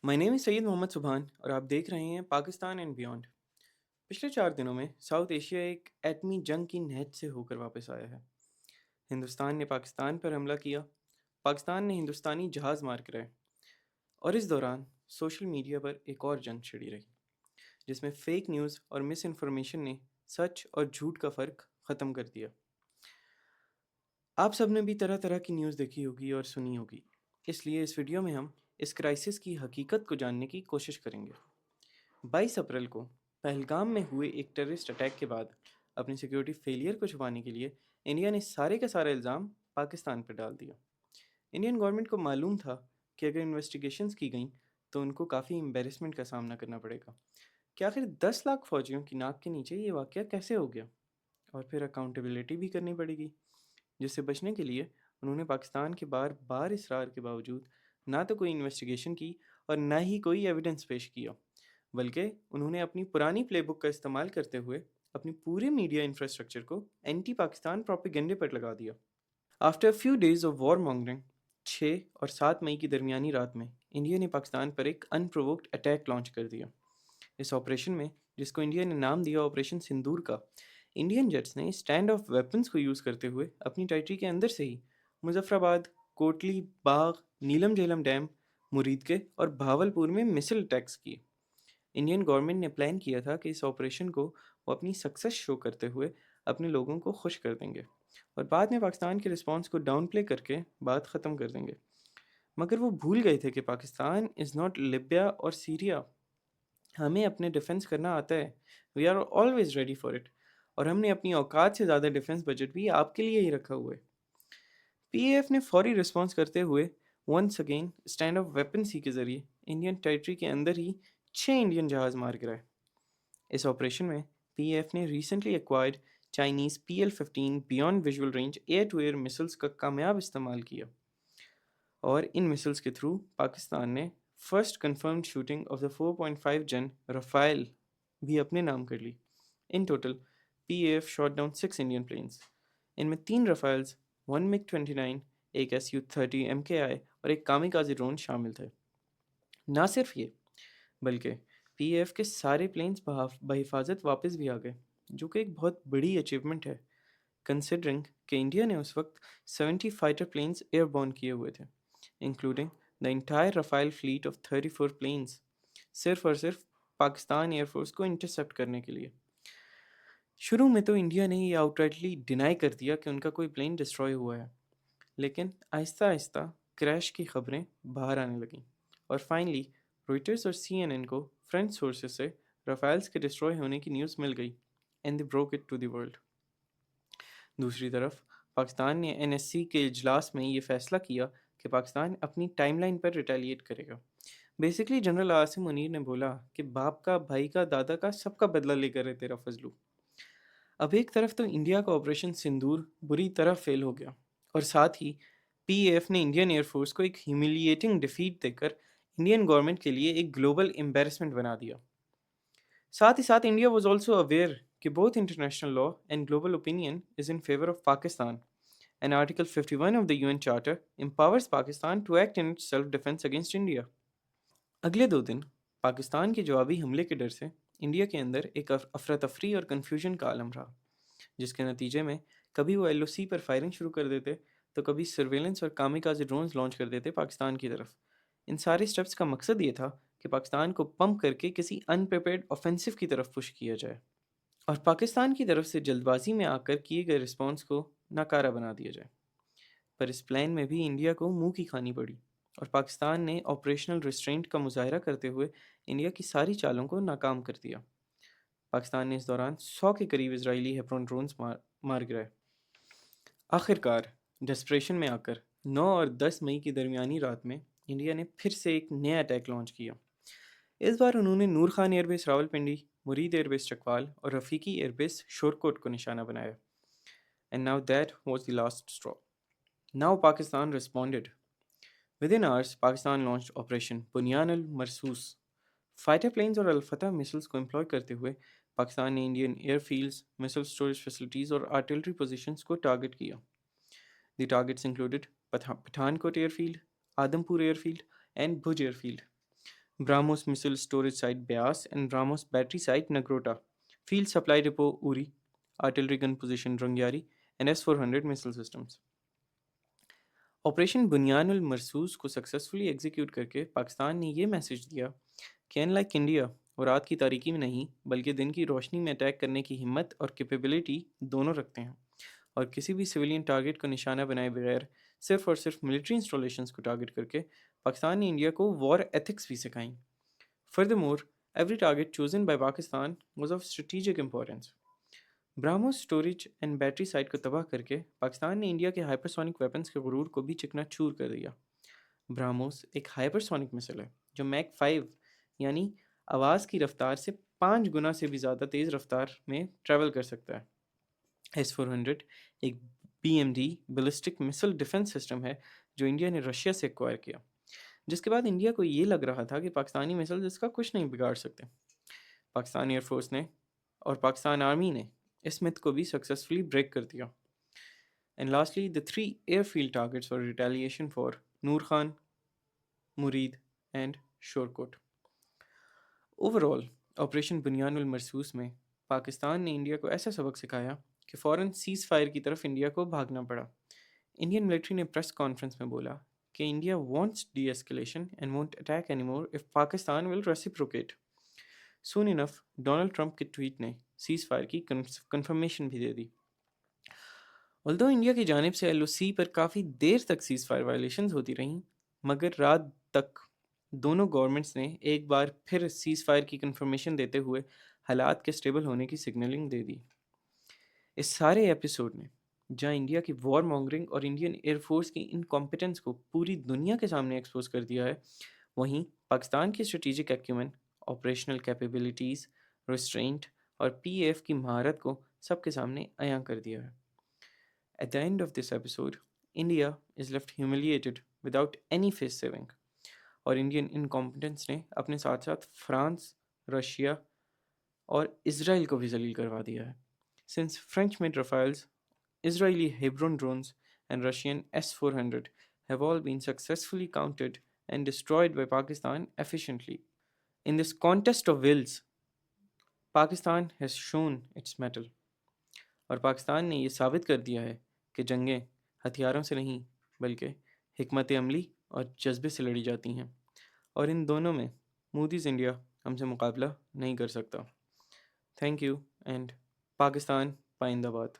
My name is Syed Mohammad Subhan और आप देख रहे हैं पाकिस्तान एंड बियॉन्ड। पिछले 4 दिनों में साउथ एशिया एक एटमी जंग की नहज से होकर वापस आया है। हिंदुस्तान ने पाकिस्तान पर हमला किया, पाकिस्तान ने हिंदुस्तानी जहाज़ मार गिराए और इस दौरान सोशल मीडिया पर एक और जंग छिड़ी रही, जिसमें फेक न्यूज़ और मिस इन्फॉर्मेशन ने सच और झूठ का फ़र्क ख़त्म कर दिया। आप सब ने भी तरह तरह की न्यूज़ देखी होगी और सुनी होगी, इसलिए इस वीडियो में हम इस क्राइसिस की हकीकत को जानने की कोशिश करेंगे। 22 अप्रैल को पहलगाम में हुए एक टेररिस्ट अटैक के बाद अपनी सिक्योरिटी फेलियर को छुपाने के लिए इंडिया ने सारे का सारा इल्ज़ाम पाकिस्तान पर डाल दिया। इंडियन गवर्नमेंट को मालूम था कि अगर इन्वेस्टिगेशंस की गई तो उनको काफ़ी एम्बेरसमेंट का सामना करना पड़ेगा कि आखिर 10 लाख फौजियों की नाक के नीचे ये वाक़या कैसे हो गया, और फिर अकाउंटेबिलिटी भी करनी पड़ेगी। जिससे बचने के लिए उन्होंने पाकिस्तान के बार बार इसरार के बावजूद ना तो कोई इन्वेस्टिगेशन की और ना ही कोई एविडेंस पेश किया, बल्कि उन्होंने अपनी पुरानी प्लेबुक का इस्तेमाल करते हुए अपनी पूरे मीडिया इंफ्रास्ट्रक्चर को एंटी पाकिस्तान प्रोपेगेंडे पर लगा दिया। After few days of war mongering, 6 और 7 मई की दरमियानी रात में इंडिया ने पाकिस्तान पर एक अनप्रोवोक्ड अटैक लॉन्च कर दिया। इस ऑपरेशन में, जिसको इंडिया ने नाम दिया ऑपरेशन सिंदूर का, इंडियन जेट्स ने स्टैंड ऑफ वेपन्स को यूज़ करते हुए अपनी टेरिटरी के अंदर से ही मुजफ्फराबाद, कोटली, बाग, नीलम झेलम डैम, मुरीदके और भावलपुर में मिसाइल अटैक्स किए। इंडियन गवर्नमेंट ने प्लान किया था कि इस ऑपरेशन को वो अपनी सक्सेस शो करते हुए अपने लोगों को खुश कर देंगे और बाद में पाकिस्तान के रिस्पांस को डाउन प्ले करके बात ख़त्म कर देंगे। मगर वो भूल गए थे कि पाकिस्तान इज़ नॉट लिबिया और सीरिया। हमें अपने डिफेंस करना आता है, we are always ready for it, और हमने अपनी औकात से ज़्यादा डिफेंस बजट भी आपके लिए ही रखा हुआ है। पीएएफ ने फौरी रिस्पांस करते हुए once again stand off weapon सी के जरिए इंडियन टेरिटरी के अंदर ही 6 इंडियन जहाज़ मार गिराए। इस ऑपरेशन में पीएएफ ने recently acquired Chinese PL-15 beyond visual range air to air missiles का कामयाब इस्तेमाल किया और इन मिसल्स के थ्रू पाकिस्तान ने first confirmed shooting of the 4.5 gen Rafale भी अपने नाम कर ली। In total PAF shot down 6 Indian planes. इनमें 3 रफ़ाइल्स, 1 MiG-29, एक Su-30 MKI और एक कामिकाज़े ड्रोन शामिल थे। ना सिर्फ ये, बल्कि पीएएफ के सारे प्लेन्स बहिफाजत वापस भी आ गए, जो कि एक बहुत बड़ी अचीवमेंट है कंसिडरिंग कि इंडिया ने उस वक्त 70 फाइटर प्लेन्स एयरबॉर्न किए हुए थे, including the entire Rafale fleet of 34 planes, सिर्फ और सिर्फ पाकिस्तान एयरफोर्स को इंटरसेप्ट करने के लिए। शुरू में तो इंडिया ने ये आउटराइटली डिनाई कर दिया कि उनका कोई प्लेन डिस्ट्रॉय हुआ है, लेकिन आहिस्ता आहिस्ता क्रैश की खबरें बाहर आने लगीं और फाइनली रॉयटर्स और CNN को फ्रेंच सोर्सेज से राफेल्स के डिस्ट्रॉय होने की न्यूज़ मिल गई and they broke it to the world. दूसरी तरफ पाकिस्तान ने NSC के इजलास में ये फैसला किया कि पाकिस्तान अपनी टाइमलाइन पर रिटेलिएट करेगा। बेसिकली जनरल आसिम मुनीर ने बोला कि बाप का, भाई का, दादा का, सबका बदला लेकर है तेरा फजलू। अब एक तरफ तो इंडिया का ऑपरेशन सिंदूर बुरी तरह फेल हो गया और साथ ही पीएएफ ने इंडियन एयरफोर्स को एक ह्यूमिलिएटिंग डिफीट देकर इंडियन गवर्नमेंट के लिए एक ग्लोबल एम्बेरसमेंट बना दिया। साथ ही साथ इंडिया वाज आल्सो अवेयर कि both international law and global opinion is in favour of Pakistan and article 51 of the UN charter empowers Pakistan to act in its self defence against India. अगले 2 दिन पाकिस्तान के जवाबी हमले के डर से इंडिया के अंदर एक अफरा तफरी और कन्फ्यूजन का आलम रहा, जिसके नतीजे में कभी वो LOC पर फायरिंग शुरू कर देते तो कभी सर्वेलेंस और कामिकाज़े ड्रोन्स लॉन्च कर देते पाकिस्तान की तरफ। इन सारे स्टेप्स का मकसद ये था कि पाकिस्तान को पंप करके किसी अनप्रिपेयर्ड ऑफेंसिव की तरफ पुश किया जाए और पाकिस्तान की तरफ से जल्दबाजी में आकर किए गए रिस्पॉन्स को नाकारा बना दिया जाए। पर इस प्लान में भी इंडिया को मुंह की खानी पड़ी और पाकिस्तान ने ऑपरेशनल रिस्ट्रेंट का मुजाहरा करते हुए इंडिया की सारी चालों को नाकाम कर दिया। पाकिस्तान ने इस दौरान 100 के करीब इजरायली हेप्रोन ड्रोन्स मार गिराए। आखिरकार डेस्परेशन में आकर 9 और 10 मई की दरमियानी रात में इंडिया ने फिर से एक नया अटैक लॉन्च किया। इस बार उन्होंने नूर खान एयरबेस रावलपिंडी, मुरीद एयरबेस चकवाल और रफ़ीकी एयरबेस शोरकोट को निशाना बनाया। And now that was the last straw. Now Pakistan responded. Within hours Pakistan launched operation Bunyan al Marsoos. Fighter planes और अल-फतह मिसाइल्स को एम्प्लॉय करते हुए पाकिस्तान ने Indian airfields, missile storage facilities और आर्टिलरी पोजीशंस को टारगेट किया। The targets included Pathankot airfield, Adampur airfield and Bhuj airfield. BrahMos missile storage site Beas and BrahMos battery site Nagrota, field supply depot Uri, artillery gun position Rangyari, and S-400 missile systems. Operation Bunyanul Marsoos को successfully execute करके पाकिस्तान ने ये message दिया कि unlike India, वो रात की तारीकी में नहीं बल्कि दिन की रोशनी में अटैक करने की हिम्मत और कैपेबिलिटी दोनों रखते हैं, और किसी भी सिविलियन टारगेट को निशाना बनाए बगैर सिर्फ और सिर्फ मिलिट्री इंस्टॉलेशंस को टारगेट करके पाकिस्तान ने इंडिया को वॉर एथिक्स भी सिखाई. Furthermore, every target chosen by Pakistan was of strategic importance. BrahMos storage and battery site को तबाह करके पाकिस्तान ने इंडिया के हाइपरसोनिक वेपन्स के गुरूर को भी चिकनाचूर कर दिया. ब्राह्मोस एक हाइपरसोनिक मिसाइल है जो मैक 5 यानी आवाज़ की रफ्तार से 5 गुना से भी ज़्यादा तेज़ रफ्तार में ट्रैवल कर सकता है. S-400 एक BMD ballistic missile defence system है जो इंडिया ने रशिया से एक्वायर किया, जिसके बाद इंडिया को ये लग रहा था कि पाकिस्तानी मिसाइल इसका कुछ नहीं बिगाड़ सकते. पाकिस्तान एयरफोर्स ने और पाकिस्तान आर्मी ने इस मिथ को भी सक्सेसफुली ब्रेक कर दिया. And lastly, the 3 airfield targets for retaliation for Noor Khan, Murid and Shorkot. Overall operation Bunyanul Marsoos में पाकिस्तान ने इंडिया को ऐसा सबक सिखाया कि फ़ौरन सीज़ फायर की तरफ इंडिया को भागना पड़ा. इंडियन मिलिट्री ने प्रेस कॉन्फ्रेंस में बोला कि India wants D escalation and won't attack anymore if Pakistan will reciprocate. Soon enough Donald Trump के ट्वीट ने सीज़ फायर की कंफर्मेशन भी दे दी. ऑल्दो इंडिया की जानिब से LOC पर काफ़ी देर तक सीज़ फायर वायलेशंस होती रहीं, मगर रात तक दोनों गवर्नमेंट्स ने एक बार फिर सीज़ फायर की कंफर्मेशन देते हुए हालात के स्टेबल होने की सिग्नलिंग दे दी. इस सारे एपिसोड ने जहाँ इंडिया की वॉर मॉन्गरिंग और इंडियन एयरफोर्स की इनकॉम्पिटेंस को पूरी दुनिया के सामने एक्सपोज कर दिया है, वहीं पाकिस्तान की strategic acumen, operational capabilities, restraint और PAF की महारत को सबके सामने अयां कर दिया है. At the end of this episode, India is left humiliated without any face saving, और इंडियन इनकॉम्पिटेंस ने अपने साथ साथ फ्रांस, रशिया और इसराइल को भी जलील करवा दिया है. Since French made Rafales, Israeli Hebron drones, and Russian S-400 have all been successfully countered and destroyed by Pakistan efficiently. In this contest of wills, Pakistan has shown its mettle, और पाकिस्तान ने ये साबित कर दिया है कि जंगें हथियारों से नहीं बल्कि हिकमत अमली और जज्बे से लड़ी जाती हैं, और इन दोनों में मूडीज़ इंडिया हमसे मुकाबला नहीं कर सकता. Thank you and Pakistan पाइंदाबाद.